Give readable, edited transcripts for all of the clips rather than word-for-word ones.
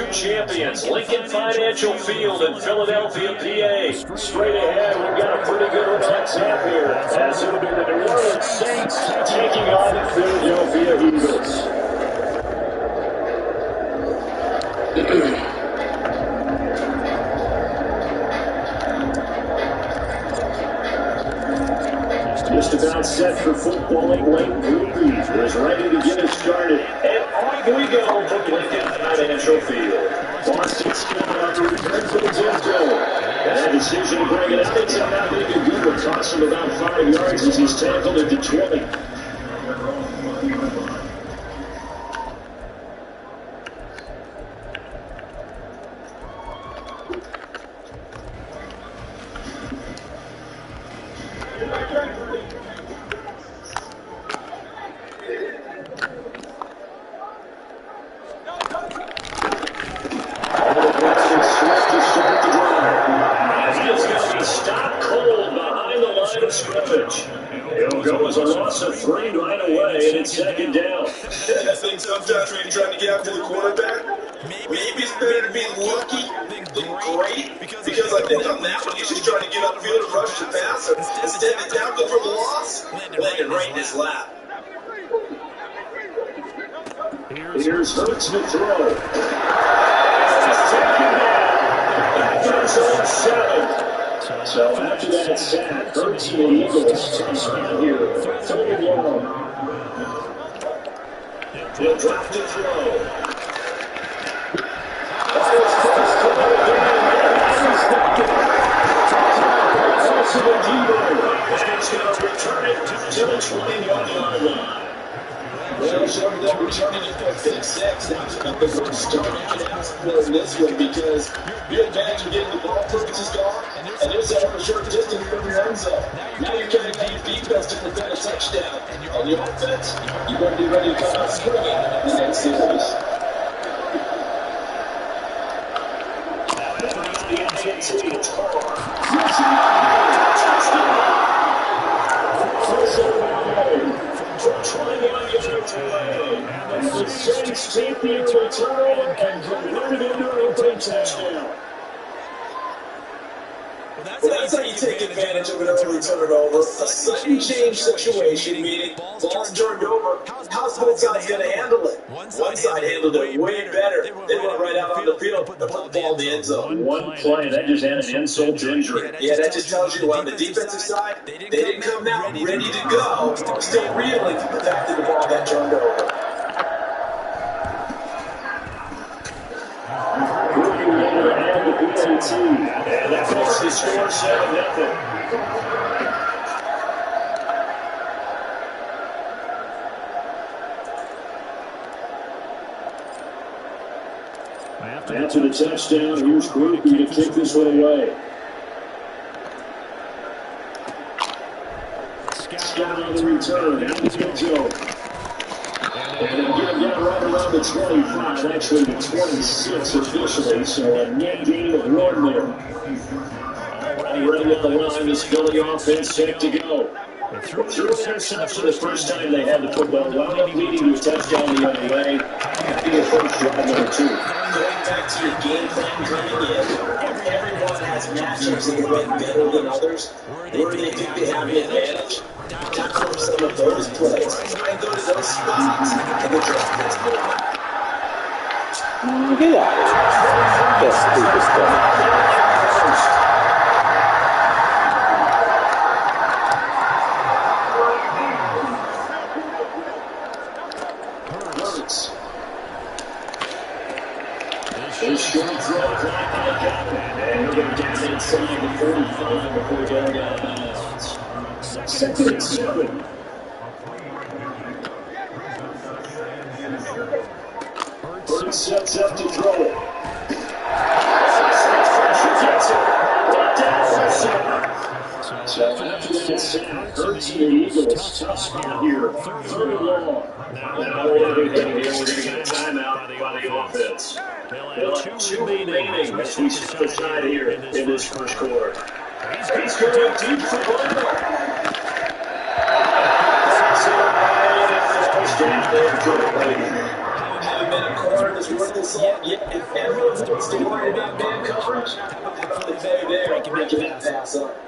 two champions, Lincoln Financial Field in Philadelphia, PA. Straight ahead, we've got a pretty good one on tap here, as it'll be the New Orleans Saints taking on the Philadelphia Eagles. Just about set for footballing late Groupie is ready to get us started. And off we go from Lincoln Financial Field. Boston Scott on the return for the 10th goal. And that decision to bring it out, it's not being a good one. Toss him about 5 yards as he's tackled at the 20. He'll go as a loss of 3 right away, and it's second down. I think sometimes when you're trying to get after the quarterback, maybe it's better to be lucky than great, because I think on that one, he's just trying to get upfield and rush the passer. Instead of tackle for the loss, landed right in his lap. Here's Hurts to throw. Second down. Backers on 7. So after that sack, Hurts and the Eagles touchdown here. 3rd and long. He'll drop to throw. Fires close to the He's going to return it to the 20-yard line. Well, showing them returning it for 6-6. That was a good start in this one because your advantage of getting the ball first is gone, and you're set up a short distance from your end zone. Now you're carrying deep defense to prevent a touchdown. And your offense, you better be ready to come out swinging in the next series. And the Saints take the turnover and convert it into a big touchdown. Well, that's how you take advantage of an early turnover. A sudden change situation, meaning ball's turned over. How's both sides going to handle it? One side handled it way better. They went right out on the field and put the ball in the end zone. One play, that just had an insult to injury. Yeah, that just tells you on the defensive side, they didn't come out ready to go. Still reeling from the fact that the ball got turned over. And that makes the score 7-0. After the touchdown, here's Groupie to kick this one away. Scott on the return, out the end zone. And they'll get him down right around the 25, actually the 26 officially, so a net gain of 1 there. Already on the line, this Philly offense set to go. Through interception the first time they had the football, wound up leading to a touchdown the other way. Happy to first drive number 2. Going back to your game plan coming in, everyone has matchups that are way better than others. Where do they think they have the advantage? Tackle some of those plays. And go to those spots and get your offense moving. Get out of here. That's stupid stuff. This short throw clock back up, and he'll get down inside the 45 before going out of bounds. 2nd and 7. Hurts sets up to throw it. Gets it. Down 7. So after that sack, Hurts and the Eagles tough spot here. 3rd and long. Now we're going to get a timeout by the offense. They'll have 2 remaining as we step aside here in this first quarter. He's going deep for Bundle. Having been a corner yards worth this song. Yeah, and who wants to worry about man coverage? How about the play there, breaking that pass up?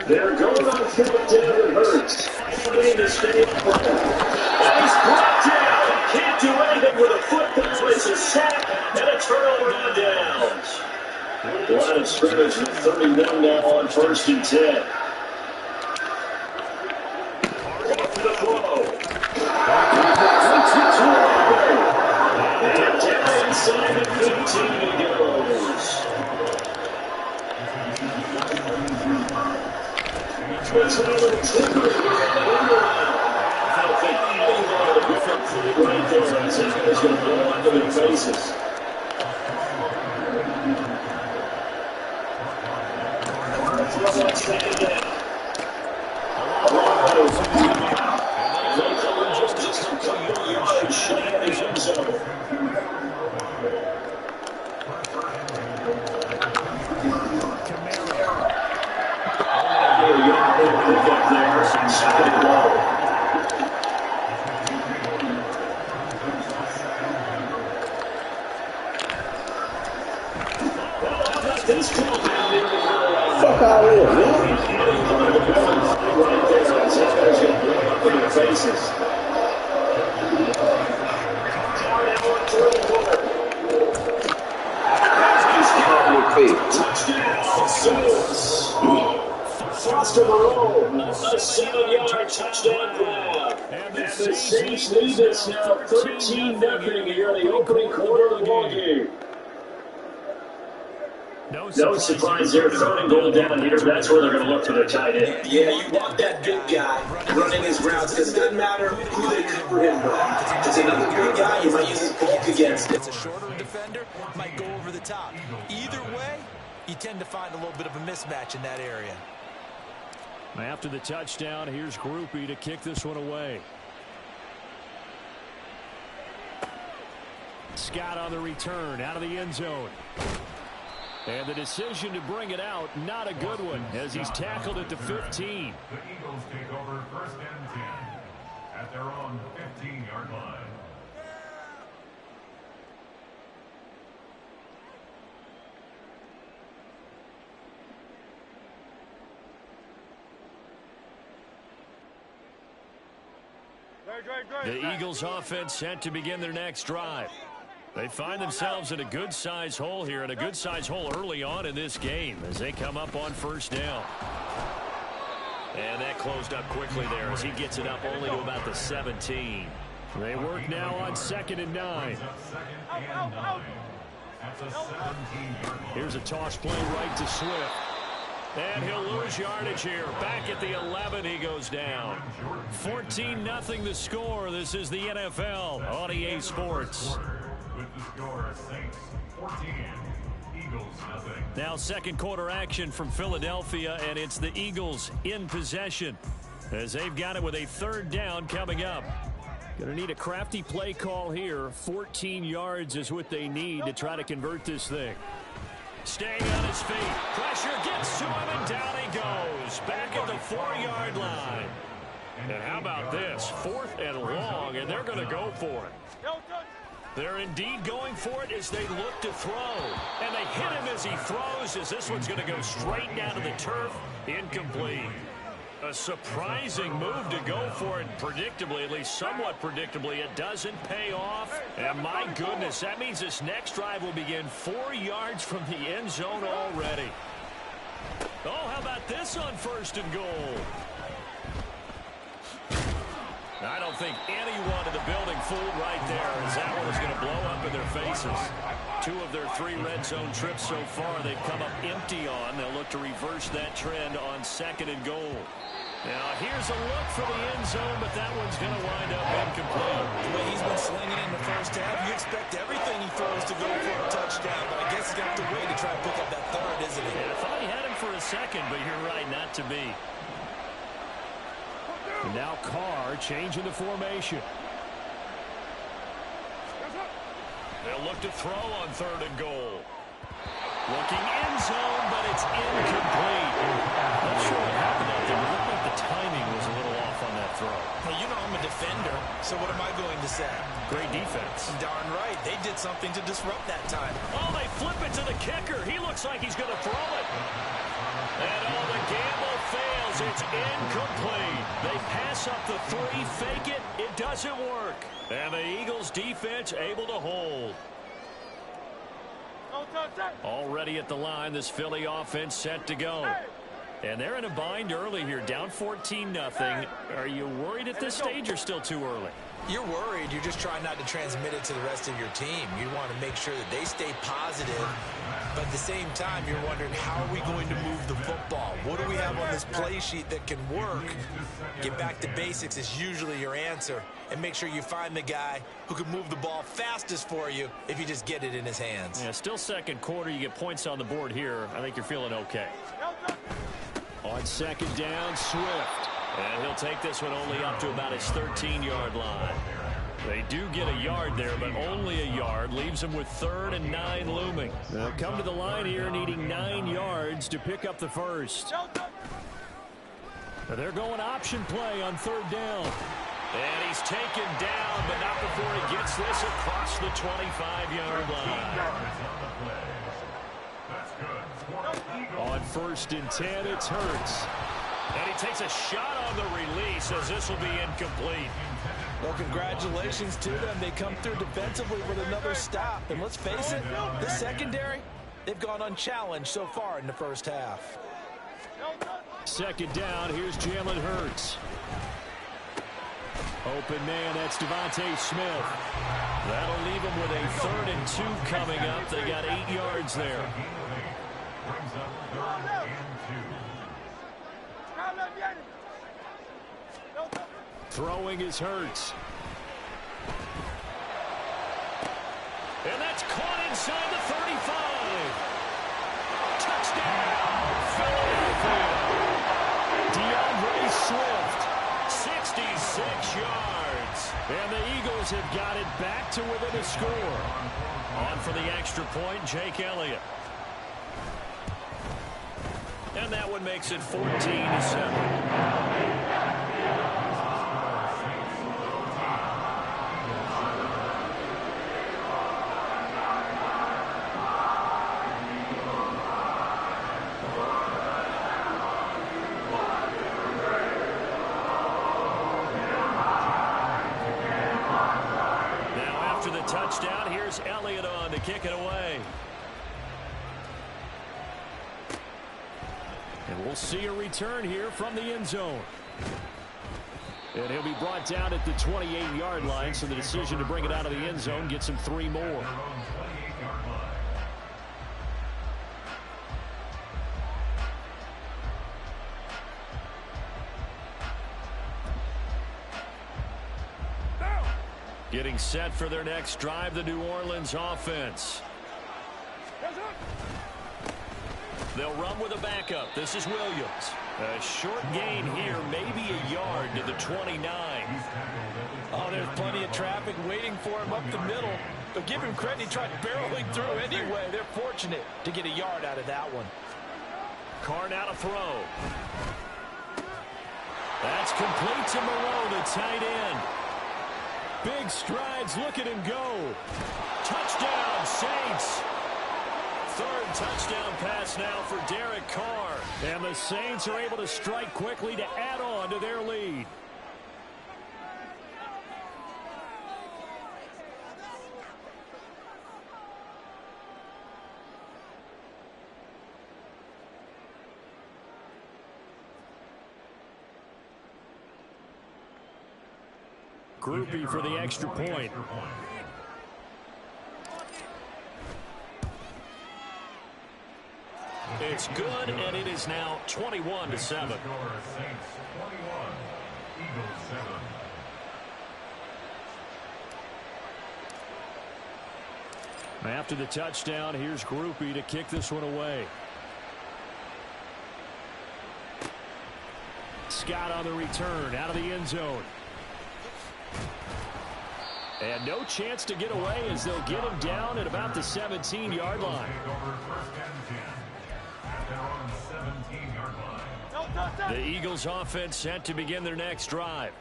They're going on fourth down and Hurts. Fighting to stay upright. And he's brought down. He can't do anything with a football. It's a sack and a turnover on downs. The line of scrimmage with 31 now on 1st and 10. Off the flow. And down inside the 15 he goes. It's a little trickery I don't think anyone would be right there on second is going to blow up in their faces. Throw on second down. Just a couple yards shy of the end zone. Second and goal. Fuck out of here, man. Right there, Zach's going to blow up in their faces. Touchdown, Foster Moreau, a 7-yard touchdown grab. And the Saints lead this now 13-0 here in the opening quarter of the ball game. No surprise there, 3rd and goal down here. That's where they're going to look for their tight end. Yeah, you want that big guy running his routes because it doesn't matter who they cover him with. If it's another big guy, you might use his bulk against it. It's a shorter defender, might go over the top. Either way, you tend to find a little bit of a mismatch in that area. After the touchdown, here's Groupie to kick this one away. Scott on the return out of the end zone. And the decision to bring it out, not a good one, as he's tackled at the 15. The Eagles take over 1st and 10 at their own 15-yard line. The Eagles offense set to begin their next drive. They find themselves in a good-sized hole here, and a good-sized hole early on in this game as they come up on 1st down. And that closed up quickly there as he gets it up only to about the 17. They work now on 2nd and 9. Here's a toss play right to Swift. And he'll lose yardage here. Back at the 11, he goes down. 14-0 the score. This is the NFL on EA Sports. With the score, Saints 14, Eagles nothing. Now 2nd quarter action from Philadelphia, and it's the Eagles in possession as they've got it with a 3rd down coming up. Going to need a crafty play call here. 14 yards is what they need to try to convert this thing. Staying on his feet. Pressure gets to him, and down he goes. Back at the 4-yard line. And how about this? 4th and long, and they're going to go for it. They're indeed going for it as they look to throw. And they hit him as he throws, as this one's going to go straight down to the turf. Incomplete. A surprising move to go for it, predictably, at least somewhat predictably. It doesn't pay off. And my goodness, that means this next drive will begin 4 yards from the end zone already. Oh, how about this on 1st and goal? I don't think anyone in the building fooled right there, as that one is going to blow up in their faces. 2 of their 3 red zone trips so far they've come up empty on. They'll look to reverse that trend on 2nd and goal. Now here's a look for the end zone, but that one's going to wind up incomplete. The way he's been slinging in the 1st half, you expect everything he throws to go for a touchdown, but I guess he's going to have to wait to try to pick up that 3rd, isn't he? Yeah, I thought he had him for a second, but you're right, not to be. And now Carr changing the formation. They'll look to throw on 3rd and goal. Looking end zone, but it's incomplete. Not sure what happened out there. It looked like the timing was a little off on that throw. Well, you know I'm a defender, so what am I going to say? Great defense. Darn right. They did something to disrupt that time. Oh, they flip it to the kicker. He looks like he's going to throw it. And oh, the gamble fails. It's incomplete. They pass up the 3, fake it. It doesn't work. And the Eagles defense able to hold. Already at the line, this Philly offense set to go. And they're in a bind early here, down 14-0. Are you worried at this stage or still too early? You're worried. You're just trying not to transmit it to the rest of your team. You want to make sure that they stay positive. But at the same time, you're wondering, how are we going to move the football? What do we have on this play sheet that can work? Get back to basics is usually your answer. And make sure you find the guy who can move the ball fastest for you if you just get it in his hands. Yeah, still second quarter. You get points on the board here. I think you're feeling okay. On 2nd down, Swift. And he'll take this one only up to about his 13-yard line. They do get a yard there, but only a yard. Leaves them with 3rd and 9 looming. They'll come to the line here needing 9 yards to pick up the first. They're going option play on 3rd down. And he's taken down, but not before he gets this across the 25-yard line. On 1st and 10, it's Hurts. And he takes a shot on the release as this will be incomplete. Well, congratulations to them. They come through defensively with another stop. And let's face it, the secondary, they've gone unchallenged so far in the first half. 2nd down, here's Jalen Hurts. Open man, that's Devontae Smith. That'll leave him with a 3rd and 2 coming up. They got 8 yards there. Throwing is Hurts. And that's caught inside the 35. Touchdown, Philadelphia. DeAndre Swift, 66 yards. And the Eagles have got it back to within a score. On for the extra point, Jake Elliott. And that one makes it 14-7. Touchdown. Here's Elliott on to kick it away. And we'll see a return here from the end zone. And he'll be brought down at the 28-yard line, so the decision to bring it out of the end zone gets him 3 more. Getting set for their next drive, the New Orleans offense. They'll run with a backup. This is Williams. A short gain here, maybe a yard to the 29. Oh, there's plenty of traffic waiting for him up the middle. But give him credit, he tried barreling through anyway. They're fortunate to get a yard out of that one. Carr now to throw. That's complete to Moreau, the tight end. Big strides, look at him go. Touchdown, Saints. 3rd touchdown pass now for Derek Carr. And the Saints are able to strike quickly to add on to their lead. Groupie for the extra point. It's good, and it is now 21-7. After the touchdown, here's Groupie to kick this one away. Scott on the return out of the end zone. And no chance to get away as they'll get him down at about the 17-yard line. The Eagles offense set to begin their next drive.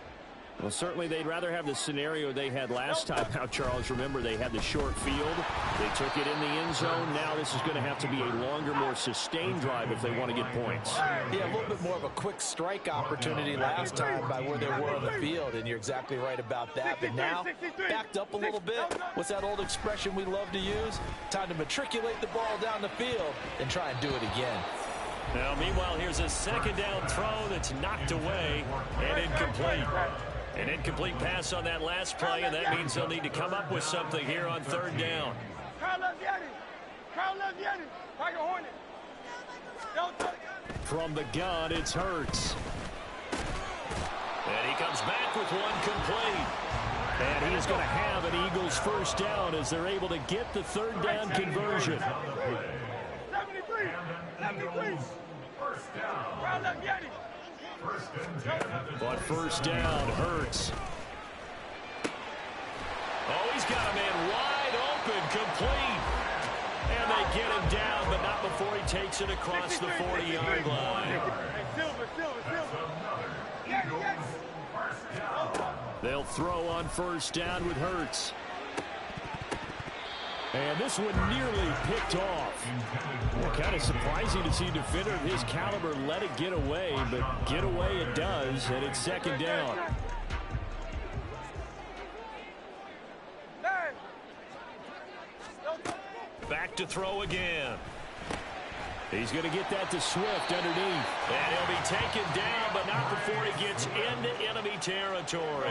Well, certainly they'd rather have the scenario they had last time out, Charles. Remember, they had the short field. They took it in the end zone. Now this is going to have to be a longer, more sustained drive if they want to get points. Yeah, a little bit more of a quick strike opportunity last time by where they were on the field, and you're exactly right about that. But now, backed up a little bit. What's that old expression we love to use? Time to matriculate the ball down the field and try and do it again. Now, meanwhile, here's a second down throw that's knocked away and incomplete. An incomplete pass on that last play, and that means they'll need to come up with something here on third down. From the gun, it's Hurts. And he comes back with one complete. And he's going to have an Eagles first down as they're able to get the third down conversion. 73. First down. But first down, Hurts. Oh, he's got a man wide open, complete. And they get him down, but not before he takes it across the 40-yard line. They'll throw on first down with Hurts. And this one nearly picked off. Well, kind of surprising to see a defender of his caliber let it get away, but get away it does, and it's second down. Back to throw again. He's going to get that to Swift underneath. And he'll be taken down, but not before he gets into enemy territory.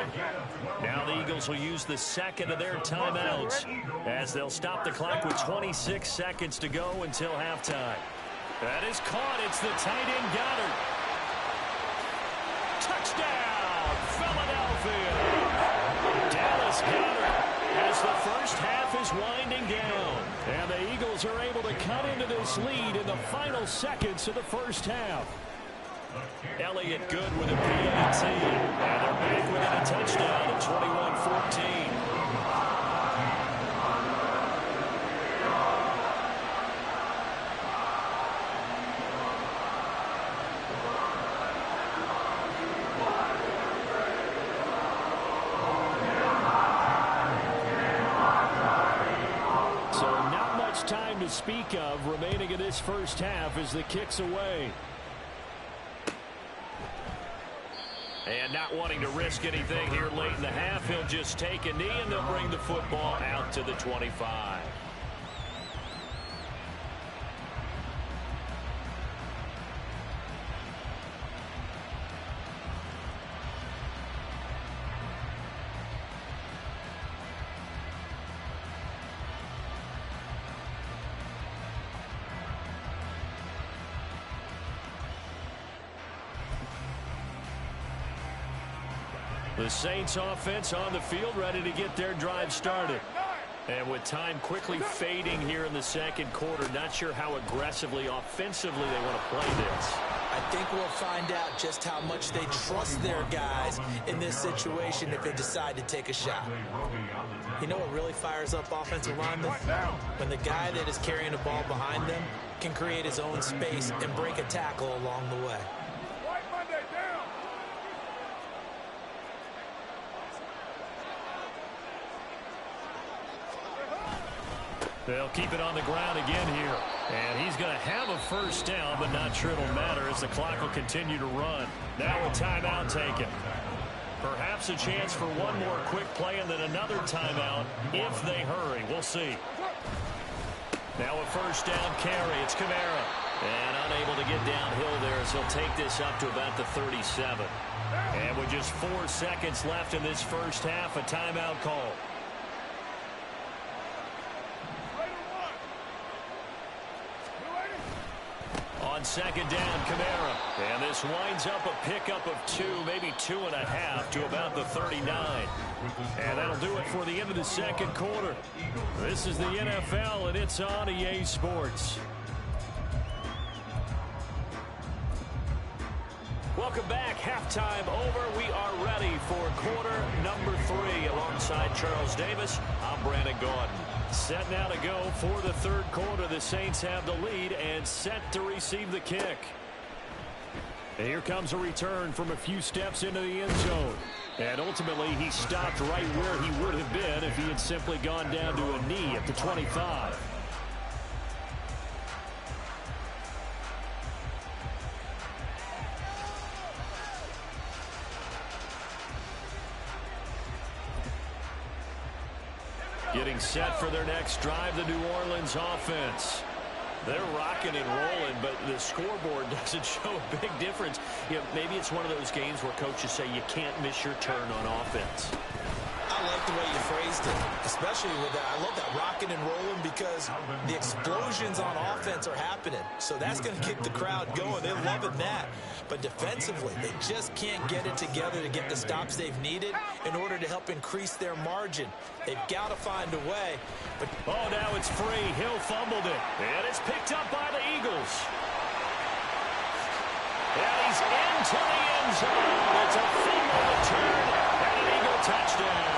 Now the Eagles will use the second of their timeouts as they'll stop the clock with 26 seconds to go until halftime. That is caught. It's the tight end Goddard. Touchdown, Philadelphia. Dallas Goddard as the first half is winding down. And the Eagles are able to cut into this lead in the final seconds of the first half. Elliott good with a PAT. And they're back within a touchdown at 21-14. Time to speak of remaining in this first half as the kick's away. And not wanting to risk anything here late in the half, he'll just take a knee and they'll bring the football out to the 25. The Saints offense on the field ready to get their drive started. And with time quickly fading here in the second quarter, not sure how aggressively, offensively they want to play this. I think we'll find out just how much they trust their guys in this situation if they decide to take a shot. You know what really fires up offensive linemen? When the guy that is carrying the ball behind them can create his own space and break a tackle along the way. They'll keep it on the ground again here. And he's going to have a first down, but not sure it'll matter as the clock will continue to run. Now a timeout taken. Perhaps a chance for one more quick play and then another timeout if they hurry. We'll see. Now a first down carry. It's Kamara. And unable to get downhill there as he'll take this up to about the 37. And with just 4 seconds left in this first half, a timeout call. On second down, Kamara. And this winds up a pickup of 2, maybe 2.5 to about the 39. And that'll do it for the end of the second quarter. This is the NFL, and it's on EA Sports. Welcome back. Halftime over. We are ready for quarter number 3. Alongside Charles Davis, I'm Brandon Gaudin. Set now to go for the third quarter. The Saints have the lead and set to receive the kick. And here comes a return from a few steps into the end zone. And ultimately, he stopped right where he would have been if he had simply gone down to a knee at the 25. Getting set for their next drive, the New Orleans offense. They're rocking and rolling, but the scoreboard doesn't show a big difference. You know, maybe it's one of those games where coaches say you can't miss your turn on offense. I like the way you phrased it, especially with that. I love that rocking and rolling because the explosions on offense are happening. So that's going to keep the crowd going. They're loving that. But defensively, they just can't get it together to get the stops they've needed in order to help increase their margin. They've got to find a way. But oh, now it's free. Hill fumbled it. And it's picked up by the Eagles. And he's into the end zone. It's a fumble return and an Eagle touchdown.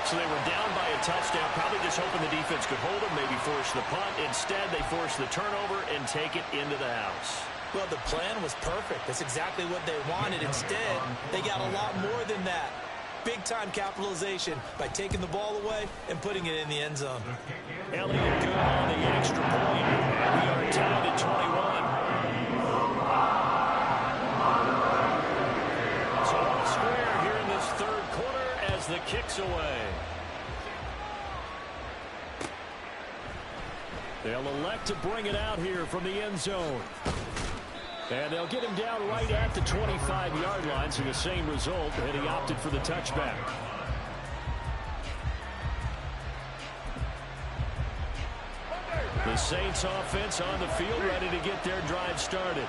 So they were down by a touchdown, probably just hoping the defense could hold them, maybe force the punt. Instead, they force the turnover and take it into the house. Well, the plan was perfect. That's exactly what they wanted. Instead, they got a lot more than that. Big-time capitalization by taking the ball away and putting it in the end zone. Elliott good on the extra point. And we are tied at 21. So on a square here in this third quarter as the kick's away. They'll elect to bring it out here from the end zone. And they'll get him down right at the 25-yard line, so the same result, and he opted for the touchback. The Saints offense on the field, ready to get their drive started.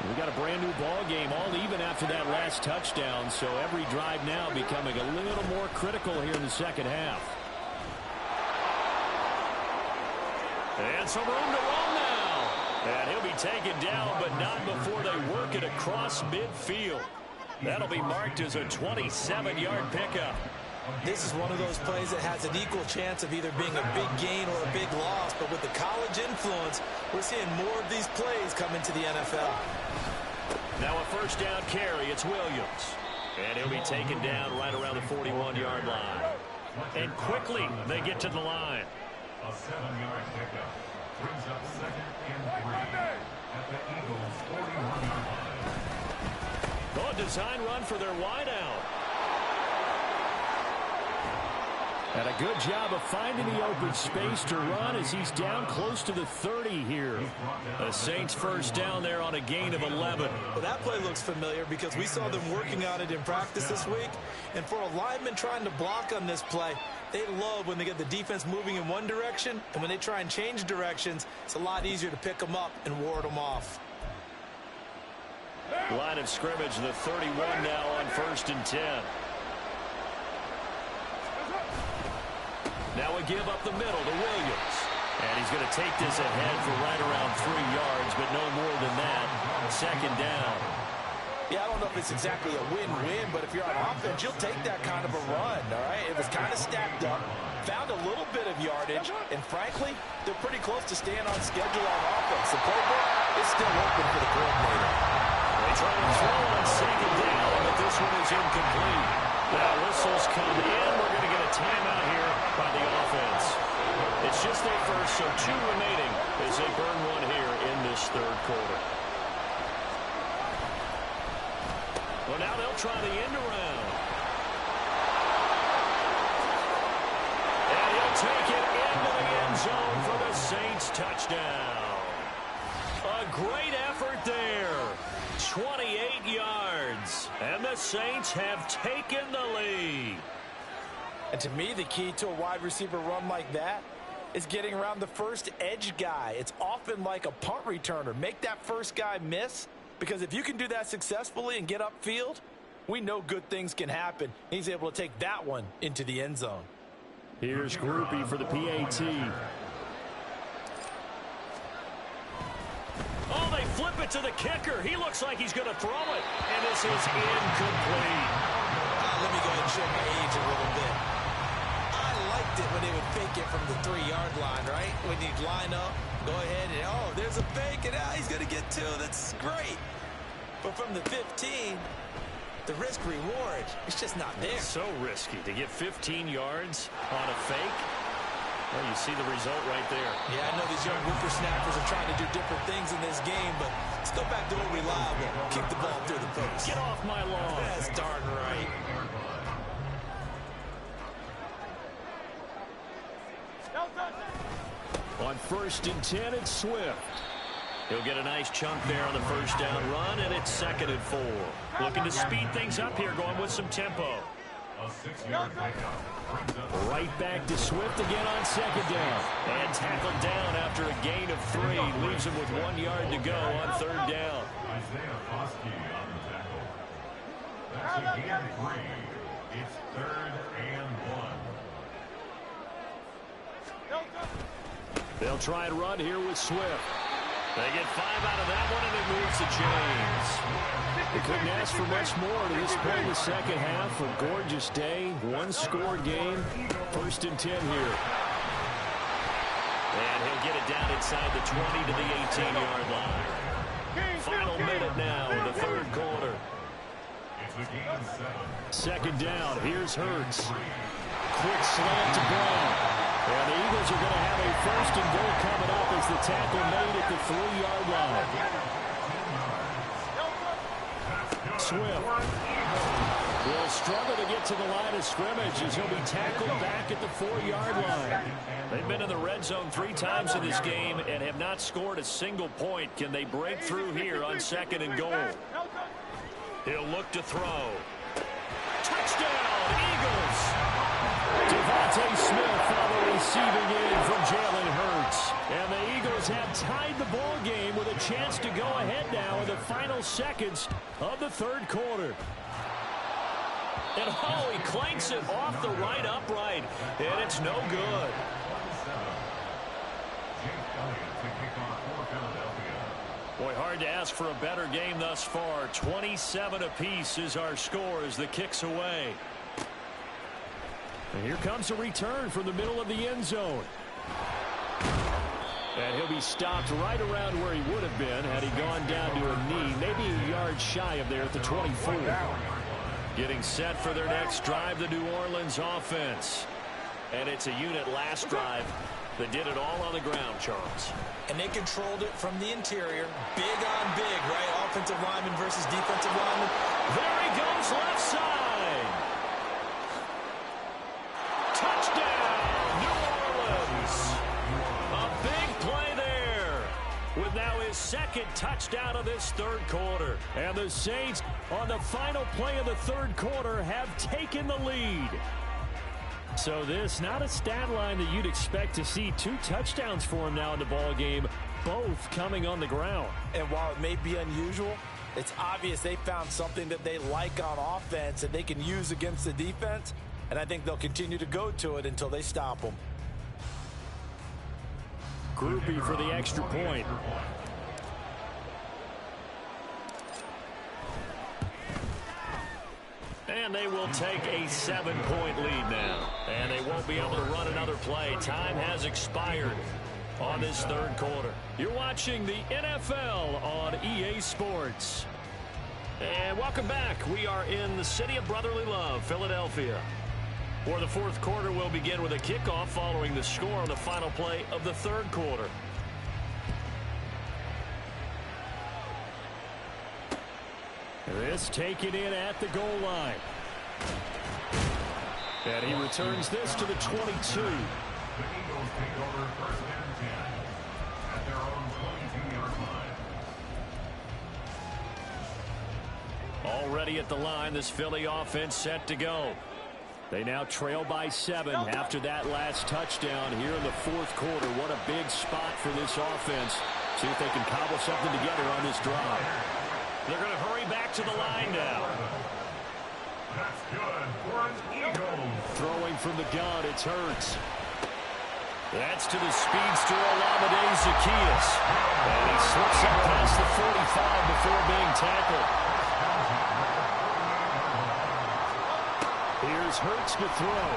We got a brand new ball game, all even after that last touchdown, so every drive now becoming a little more critical here in the second half. And some room to run now. And he'll be taken down, but not before they work it across midfield. That'll be marked as a 27-yard pickup. This is one of those plays that has an equal chance of either being a big gain or a big loss, but with the college influence, we're seeing more of these plays come into the NFL. Now a first down carry, it's Williams. And he'll be taken down right around the 41-yard line. And quickly, they get to the line. A 7-yard pickup brings up 2nd and 3 at the Eagles' 41-yard line. Oh, design run for their wideout. And a good job of finding the open space to run as he's down close to the 30 here. The Saints first down there on a gain of 11. Well, that play looks familiar because we saw them working on it in practice this week. And for a lineman trying to block on this play, they love when they get the defense moving in one direction. And when they try and change directions, it's a lot easier to pick them up and ward them off. Line of scrimmage, the 31 now on 1st and 10. Now we give up the middle to Williams. And he's going to take this ahead for right around 3 yards, but no more than that. 2nd down. Yeah, I don't know if it's exactly a win-win, but if you're on offense, you'll take that kind of a run, all right? It was kind of stacked up, found a little bit of yardage, and frankly, they're pretty close to staying on schedule on offense. The playbook is still open for the coordinator. They try to throw on 2nd down, but this one is incomplete. Now whistles come in. We're going to get a timeout here by the offense. It's just their first, so 2 remaining as they burn one here in this third quarter. Well, now they'll try the end around. And he'll take it into the end zone for the Saints touchdown. A great effort there. 28 yards. And the Saints have taken the lead. And to me, the key to a wide receiver run like that is getting around the first edge guy. It's often like a punt returner. Make that first guy miss, because if you can do that successfully and get upfield, we know good things can happen. He's able to take that one into the end zone. Here's Groupie for the PAT. Oh, they flip it to the kicker. He looks like he's going to throw it. And this is incomplete. Let me go ahead and show my age a little bit. I liked it when they would fake it from the 3-yard line, right? When you'd line up, go ahead and, oh, there's a fake, and he's going to get 2. That's great. But from the 15, the risk-reward, it's just not there. It's so risky to get 15 yards on a fake. Well, you see the result right there. Yeah, I know these young whippersnappers are trying to do different things in this game, but let's go back to old reliable. Kick the ball through the post. Get off my lawn. That's darn right. On 1st and 10, it's Swift. He'll get a nice chunk there on the first down run, and it's 2nd and 4. Looking to speed things up here, going with some tempo. A 6-yard pickup. Right back to Swift again on 2nd down. And tackled down after a gain of 3. Leaves him with 1 yard to go on 3rd down. Isaiah Foskey on the tackle. That's a gain of 3. It's 3rd and 1. They'll try and run here with Swift. They get 5 out of that one, and it moves to James. They couldn't ask for much more to this point in the second half. A gorgeous day, 1-score game. 1st and 10 here. And he'll get it down inside the 20 to the 18-yard line. Final minute now in the 3rd quarter. It's a gain of 7. 2nd down, here's Hurts. Quick slant to Brown. And the Eagles are going to have a 1st and goal coming up as the tackle made at the 3-yard line. Swift will struggle to get to the line of scrimmage as he'll be tackled back at the 4-yard line. They've been in the red zone 3 times in this game and have not scored a single point. Can they break through here on 2nd and goal? He'll look to throw. Touchdown, Eagles! Devontae Smith followed receiving in from Jalen Hurts. And the Eagles have tied the ball game with a chance to go ahead now in the final seconds of the 3rd quarter. And oh, he clanks it off the right upright, and it's no good. Boy, hard to ask for a better game thus far. 27 apiece is our score as the kick's away. And here comes a return from the middle of the end zone. And he'll be stopped right around where he would have been had he gone down to a knee, maybe a yard shy of there at the 24. Getting set for their next drive, the New Orleans offense. And it's a unit last drive that did it all on the ground, Charles. And they controlled it from the interior. Big on big, right? Offensive lineman versus defensive lineman. There he goes, left side. Touchdown, New Orleans. A big play there with now his 2nd touchdown of this 3rd quarter. And the Saints, on the final play of the 3rd quarter, have taken the lead. So this, not a stat line that you'd expect to see. 2 touchdowns for him now in the ball game, both coming on the ground. And while it may be unusual, it's obvious they found something that they like on offense that they can use against the defense. And I think they'll continue to go to it until they stop them. Groupie for the extra point. And they will take a 7-point lead now. And they won't be able to run another play. Time has expired on this 3rd quarter. You're watching the NFL on EA Sports. And welcome back. We are in the city of brotherly love, Philadelphia. For the 4th quarter, we'll begin with a kickoff following the score on the final play of the 3rd quarter. This taken in at the goal line. And he returns this to the 22. The Eagles take over 1st and 10 at their own 22-yard line. Already at the line, this Philly offense set to go. They now trail by 7 after that last touchdown here in the 4th quarter. What a big spot for this offense. See if they can cobble something together on this drive. They're going to hurry back to the line now. That's good for an Eagle. Throwing from the gun, it's Hurts. That's to the speedster Olamide Zaccheaus. And he slips up past the 45 before being tackled. Here's Hurts to throw.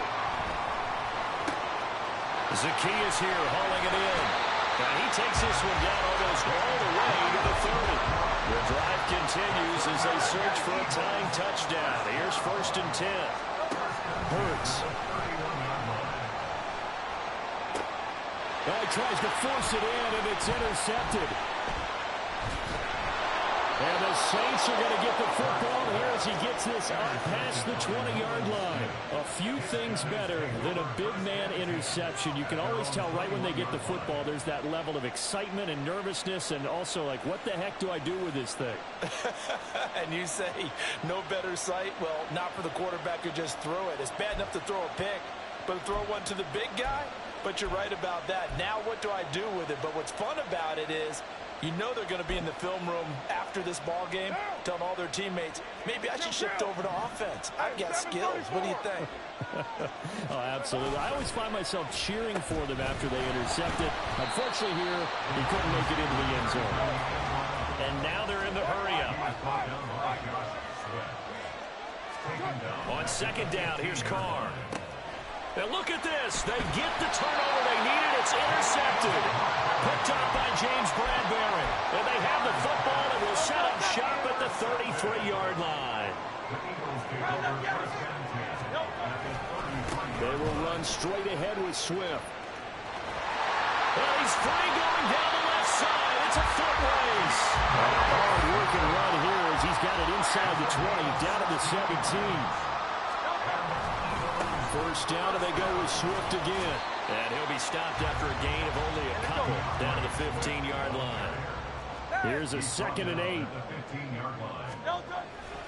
Zaccheaus here hauling it in. And he takes this one down almost all the way to the 30. The drive continues as they search for a tying touchdown. Here's 1st and 10. Hurts. He tries to force it in, and it's intercepted. And the Saints are going to get the football here as he gets this up past the 20-yard line. A few things better than a big man interception. You can always tell right when they get the football, there's that level of excitement and nervousness, and also like, what the heck do I do with this thing? And you say, no better sight? Well, not for the quarterback who just throw it. It's bad enough to throw a pick, but to throw one to the big guy? But you're right about that. Now what do I do with it? But what's fun about it is, you know they're going to be in the film room after this ball game, telling all their teammates, maybe I should shift over to offense. I've got skills. What do you think? Oh, absolutely. I always find myself cheering for them after they intercept it. Unfortunately here, he couldn't make it into the end zone. And now they're in the hurry-up. On 2nd down, here's Carr. And look at this. They get the turnover they needed. It's intercepted. Picked up by James Bradbury. And they have the football and will set up shop at the 33-yard line. They will run straight ahead with Swift. Well, he's free going down the left side. It's a foot race. A hard-working run here as he's got it inside the 20, down to the 17. 1st down, and they go with Swift again. And he'll be stopped after a gain of only a couple down to the 15-yard line. Here's a 2nd and 8.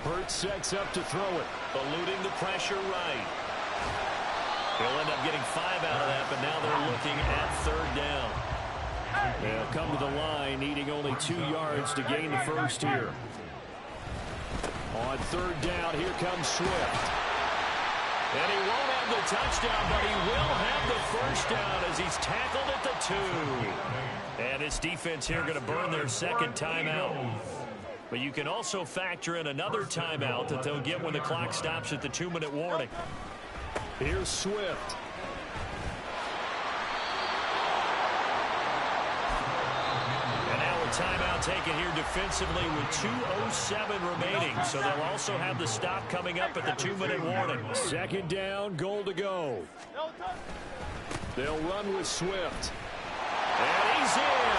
Hurts sets up to throw it, eluding the pressure right. He'll end up getting 5 out of that, but now they're looking at 3rd down. They'll come to the line, needing only 2 yards to gain the first here. On 3rd down, here comes Swift. And he won't have the touchdown, but he will have the 1st down as he's tackled at the 2. And his defense here going to burn their 2nd timeout. But you can also factor in another timeout that they'll get when the clock stops at the 2-minute warning. Here's Swift. Timeout taken here defensively with 2:07 remaining. So they'll also have the stop coming up at the 2-minute warning. 2nd down, goal to go. They'll run with Swift. And he's in.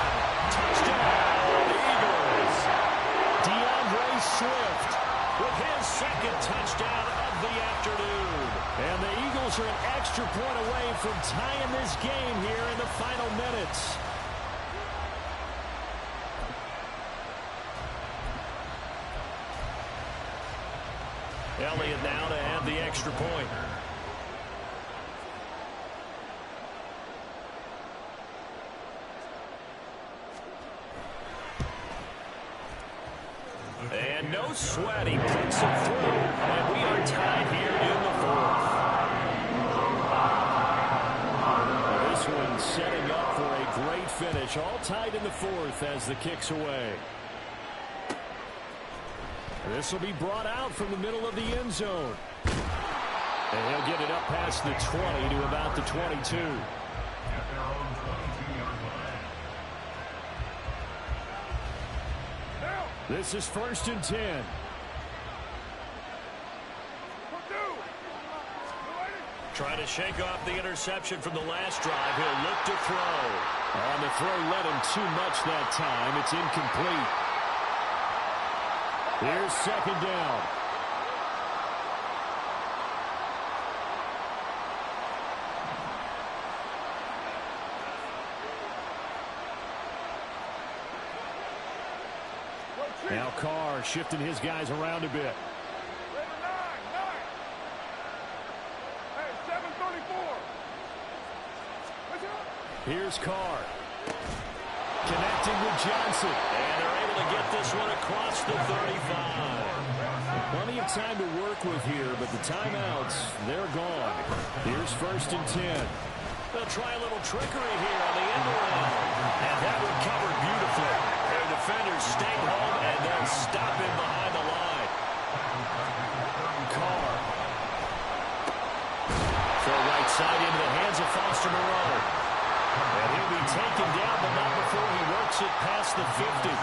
Touchdown, Eagles. DeAndre Swift with his 2nd touchdown of the afternoon. And the Eagles are an extra point away from tying this game here in the final minutes. Elliott now to have the extra point. And no sweat, he puts it through, and we are tied here in the 4th. This one setting up for a great finish, all tied in the 4th as the kick's away. This will be brought out from the middle of the end zone. And he'll get it up past the 20 to about the 22. This is 1st and 10. Trying to shake off the interception from the last drive. He'll look to throw. On the throw led him too much that time. It's incomplete. Here's 2nd down. Now Carr shifting his guys around a bit. Here's Carr. Connecting with Johnson. And they're able to get this one across the 35. Plenty of time to work with here, but the timeouts, they're gone. Here's 1st and 10. They'll try a little trickery here on the end around. And that one covered beautifully. Their defenders stay home, and they'll stop him behind the line. Carr. Throw right side into the hands of Foster Moreau. And he'll be taken down, but not before he works it past the 50.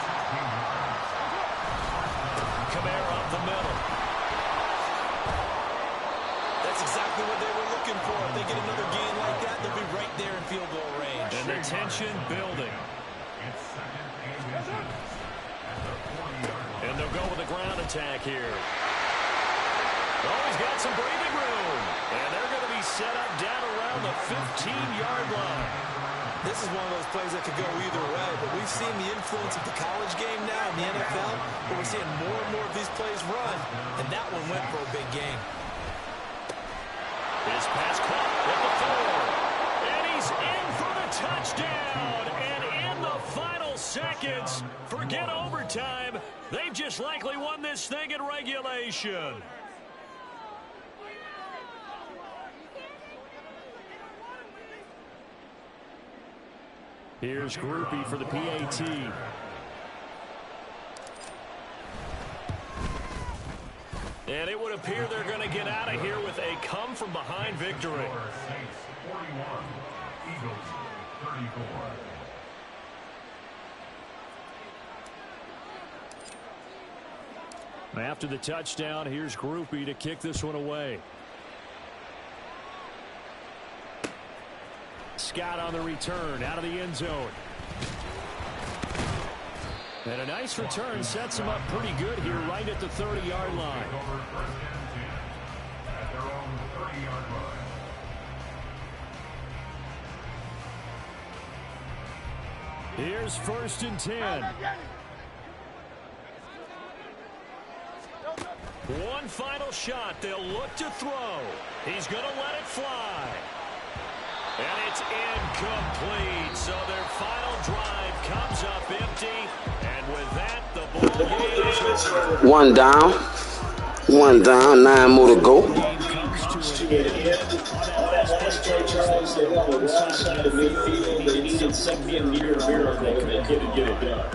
Kamara up the middle. That's exactly what they were looking for. If they get another gain like that, they'll be right there in field goal range. And the tension building. And they'll go with a ground attack here. Oh, he's got some breathing room. And they're going to be set up down around the 15-yard line. This is one of those plays that could go either way, but we've seen the influence of the college game now in the NFL, but we're seeing more and more of these plays run, and that one went for a big gain. His pass caught at the 4. And he's in for the touchdown. And in the final seconds, forget overtime. They've just likely won this thing in regulation. Here's Groupie for the PAT. And it would appear they're going to get out of here with a come-from-behind victory. Saints 41, Eagles 34. After the touchdown, here's Groupie to kick this one away. Scott on the return out of the end zone. And a nice return sets him up pretty good here right at the 30-yard line. At their own 30-yard line. Here's 1st and 10. One final shot. They'll look to throw. He's going to let it fly. And it's incomplete. So their final drive comes up empty. And with that, the ball game is over. One down, 9 more to go. On that last play, Charles, they were on the wrong side of midfield. They needed something near a miracle, and they couldn't get it done.